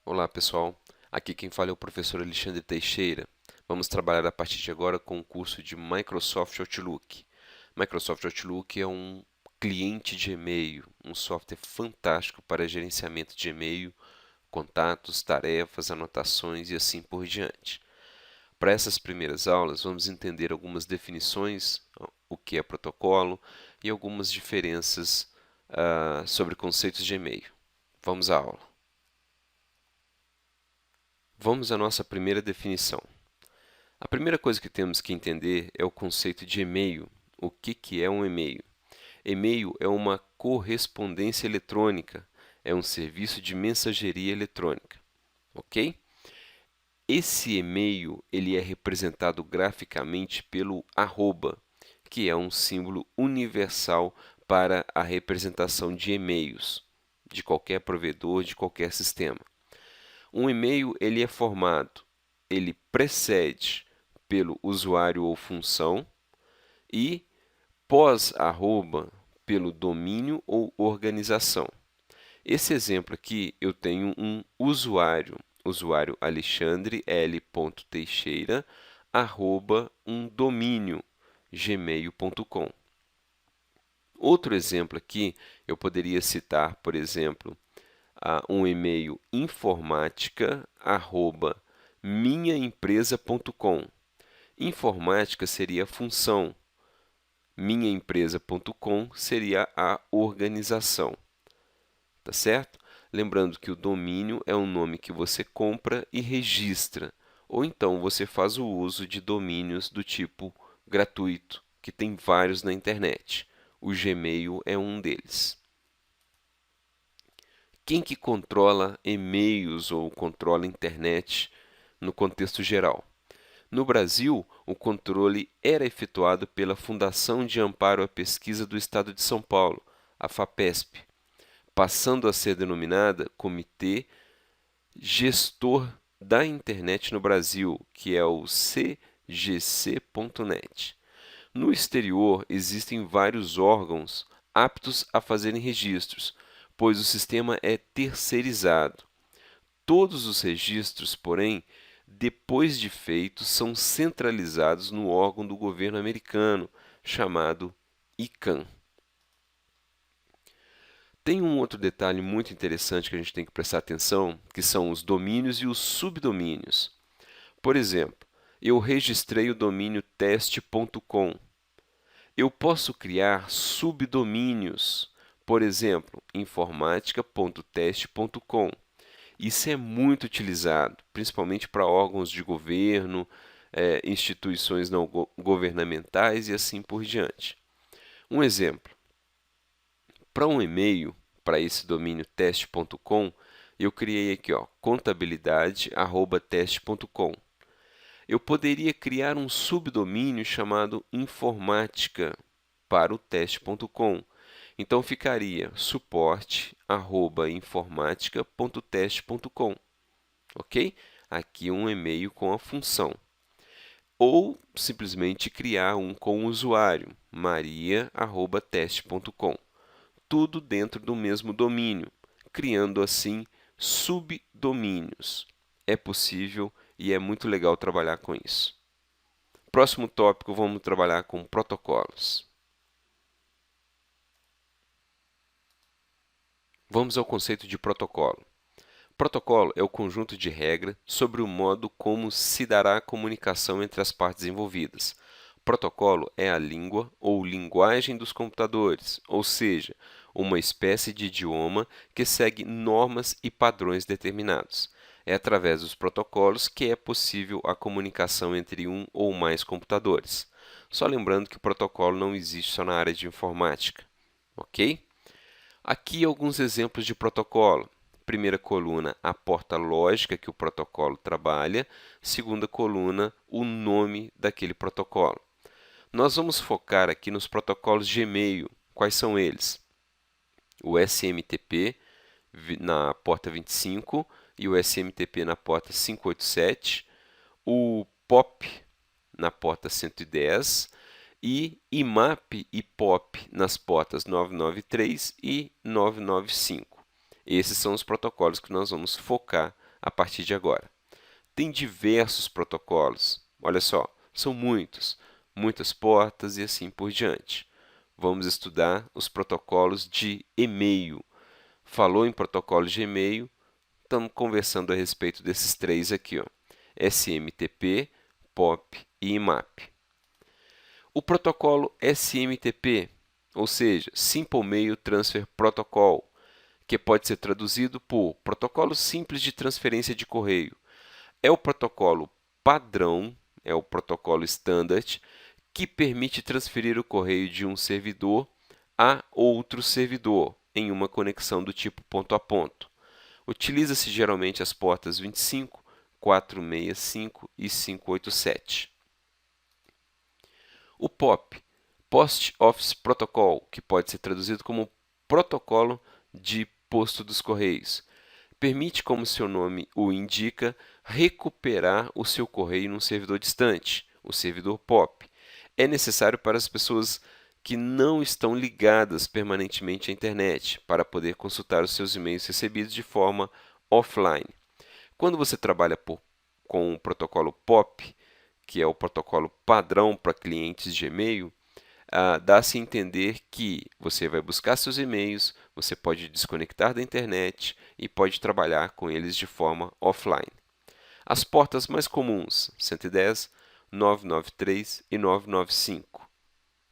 Olá pessoal, aqui quem fala é o professor Alexandre Teixeira. Vamos trabalhar a partir de agora com o curso de Microsoft Outlook. Microsoft Outlook é um cliente de e-mail, um software fantástico para gerenciamento de e-mail, contatos, tarefas, anotações e assim por diante. Para essas primeiras aulas, vamos entender algumas definições, o que é protocolo e algumas diferenças sobre conceitos de e-mail. Vamos à aula. Vamos à nossa primeira definição. A primeira coisa que temos que entender é o conceito de e-mail. O que é um e-mail? E-mail é uma correspondência eletrônica, é um serviço de mensageria eletrônica, ok? Esse e-mail ele é representado graficamente pelo arroba, que é um símbolo universal para a representação de e-mails de qualquer provedor, de qualquer sistema. Um e-mail ele é formado, ele precede pelo usuário ou função e pós-arroba pelo domínio ou organização. Esse exemplo aqui eu tenho um usuário Alexandre L. Teixeira, arroba um domínio, gmail.com. Outro exemplo aqui, eu poderia citar, por exemplo, um e-mail informática@minhaempresa.com. Informática seria a função, minhaempresa.com seria a organização, tá certo? Lembrando que o domínio é um nome que você compra e registra, ou então você faz o uso de domínios do tipo gratuito, que tem vários na internet. O Gmail é um deles. Quem que controla e-mails ou controla a internet no contexto geral? No Brasil, o controle era efetuado pela Fundação de Amparo à Pesquisa do Estado de São Paulo, a FAPESP, passando a ser denominada Comitê Gestor da Internet no Brasil, que é o CGC.net. No exterior, existem vários órgãos aptos a fazerem registros, pois o sistema é terceirizado. Todos os registros, porém, depois de feitos, são centralizados no órgão do governo americano, chamado ICANN. Tem um outro detalhe muito interessante que a gente tem que prestar atenção, que são os domínios e os subdomínios. Por exemplo, eu registrei o domínio teste.com. Eu posso criar subdomínios, por exemplo, informatica.teste.com. Isso é muito utilizado, principalmente para órgãos de governo, instituições não governamentais e assim por diante. Um exemplo, para um e-mail, para esse domínio teste.com, eu criei aqui, ó, contabilidade@teste.com. Eu poderia criar um subdomínio chamado informática para o teste.com. Então ficaria suporte@informatica.teste.com, ok? Aqui um e-mail com a função. Ou simplesmente criar um com o usuário, maria@teste.com. Tudo dentro do mesmo domínio, criando assim subdomínios. É possível e é muito legal trabalhar com isso. Próximo tópico, vamos trabalhar com protocolos. Vamos ao conceito de protocolo. Protocolo é o conjunto de regras sobre o modo como se dará a comunicação entre as partes envolvidas. Protocolo é a língua ou linguagem dos computadores, ou seja, uma espécie de idioma que segue normas e padrões determinados. É através dos protocolos que é possível a comunicação entre um ou mais computadores. Só lembrando que protocolo não existe só na área de informática, ok? Aqui alguns exemplos de protocolo. Primeira coluna, a porta lógica que o protocolo trabalha. Segunda coluna, o nome daquele protocolo. Nós vamos focar aqui nos protocolos de e-mail. Quais são eles? O SMTP na porta 25 e o SMTP na porta 587, o POP na porta 110 e IMAP e POP nas portas 993 e 995. Esses são os protocolos que nós vamos focar a partir de agora. Tem diversos protocolos, olha só, são muitos, muitas portas e assim por diante. Vamos estudar os protocolos de e-mail. Falou em protocolos de e-mail, estamos conversando a respeito desses três aqui, ó, SMTP, POP e IMAP. O protocolo SMTP, ou seja, Simple Mail Transfer Protocol, que pode ser traduzido por Protocolo Simples de Transferência de Correio, é o protocolo padrão, é o protocolo standard, que permite transferir o correio de um servidor a outro servidor em uma conexão do tipo ponto a ponto. Utiliza-se geralmente as portas 25, 465 e 587. O POP, Post Office Protocol, que pode ser traduzido como Protocolo de Posto dos Correios, permite, como seu nome o indica, recuperar o seu correio num servidor distante, o servidor POP. É necessário para as pessoas que não estão ligadas permanentemente à internet, para poder consultar os seus e-mails recebidos de forma offline. Quando você trabalha com o protocolo POP, que é o protocolo padrão para clientes de e-mail, dá-se a entender que você vai buscar seus e-mails, você pode desconectar da internet e pode trabalhar com eles de forma offline. As portas mais comuns, 110, 993 e 995,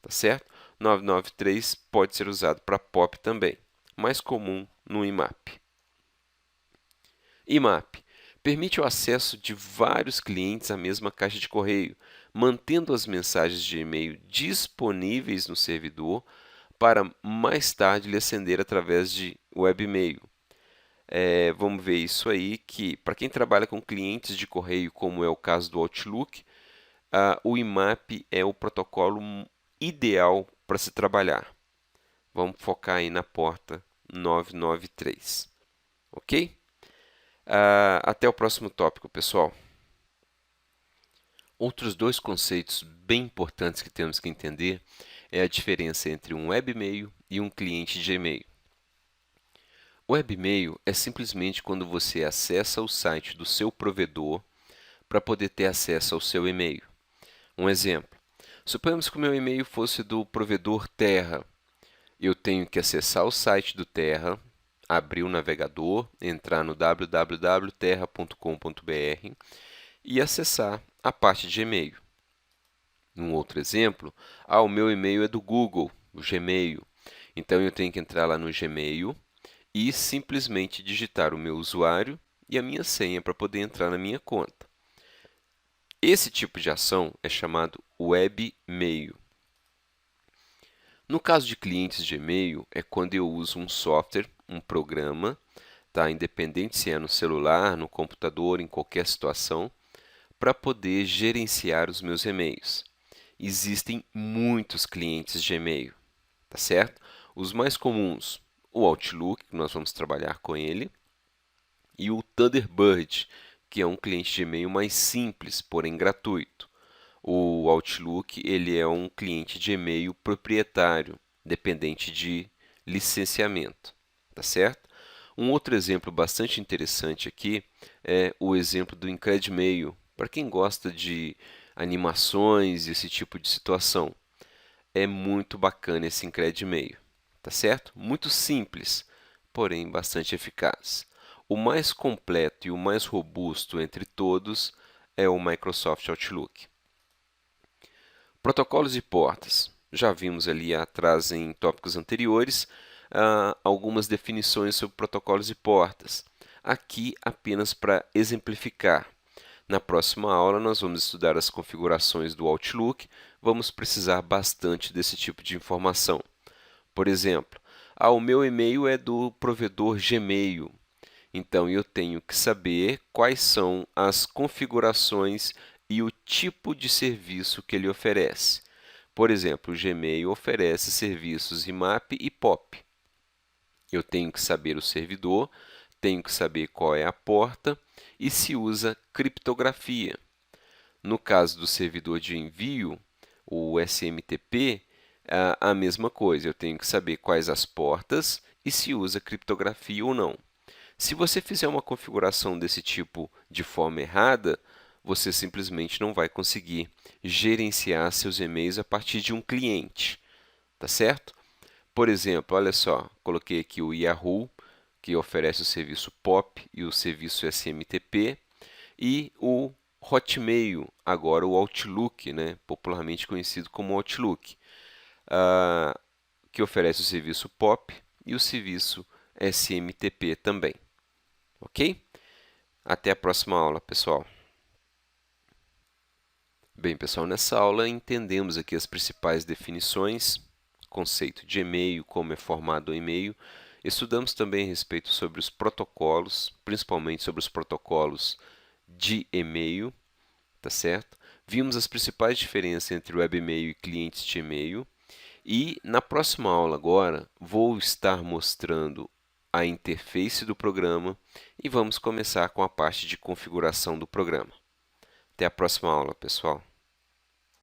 tá certo? 993 pode ser usado para POP também, mais comum no IMAP. IMAP permite o acesso de vários clientes à mesma caixa de correio, mantendo as mensagens de e-mail disponíveis no servidor para mais tarde lhe acender através de webmail. Vamos ver isso aí, que para quem trabalha com clientes de correio, como é o caso do Outlook, o IMAP é o protocolo ideal para se trabalhar. Vamos focar aí na porta 993, ok? Até o próximo tópico, pessoal. Outros dois conceitos bem importantes que temos que entender é a diferença entre um webmail e um cliente de e-mail. O webmail é simplesmente quando você acessa o site do seu provedor para poder ter acesso ao seu e-mail. Um exemplo, suponhamos que o meu e-mail fosse do provedor Terra. Eu tenho que acessar o site do Terra, abrir o navegador, entrar no www.terra.com.br e acessar a parte de e-mail. Um outro exemplo, o meu e-mail é do Google, o Gmail. Então eu tenho que entrar lá no Gmail e simplesmente digitar o meu usuário e a minha senha para poder entrar na minha conta. Esse tipo de ação é chamado webmail. No caso de clientes de e-mail, é quando eu uso um software, um programa, tá? Independente se é no celular, no computador, em qualquer situação, para poder gerenciar os meus e-mails. Existem muitos clientes de e-mail, tá certo? Os mais comuns, o Outlook, que nós vamos trabalhar com ele, e o Thunderbird, que é um cliente de e-mail mais simples, porém gratuito. O Outlook ele é um cliente de e-mail proprietário, dependente de licenciamento, tá certo? Um outro exemplo bastante interessante aqui é o exemplo do IncrediMail, para quem gosta de animações e esse tipo de situação. É muito bacana esse IncrediMail, tá certo? Muito simples, porém bastante eficaz. O mais completo e o mais robusto entre todos é o Microsoft Outlook. Protocolos e portas. Já vimos ali atrás em tópicos anteriores algumas definições sobre protocolos e portas. Aqui apenas para exemplificar. Na próxima aula nós vamos estudar as configurações do Outlook, vamos precisar bastante desse tipo de informação. Por exemplo, o meu e-mail é do provedor Gmail, então eu tenho que saber quais são as configurações e o tipo de serviço que ele oferece. Por exemplo, o Gmail oferece serviços IMAP e POP. Eu tenho que saber o servidor, tenho que saber qual é a porta e se usa criptografia. No caso do servidor de envio, o SMTP, a mesma coisa, eu tenho que saber quais as portas e se usa criptografia ou não. Se você fizer uma configuração desse tipo de forma errada, você simplesmente não vai conseguir gerenciar seus e-mails a partir de um cliente, tá certo? Por exemplo, olha só, coloquei aqui o Yahoo, que oferece o serviço POP e o serviço SMTP, e o Hotmail, agora o Outlook, né, popularmente conhecido como Outlook, que oferece o serviço POP e o serviço SMTP também. Ok? Até a próxima aula, pessoal. Bem, pessoal, nessa aula entendemos aqui as principais definições, conceito de e-mail, como é formado o e-mail. Estudamos também a respeito sobre os protocolos, principalmente sobre os protocolos de e-mail, tá certo? Vimos as principais diferenças entre webmail e clientes de e-mail. E na próxima aula agora vou estar mostrando a interface do programa e vamos começar com a parte de configuração do programa. Até a próxima aula, pessoal.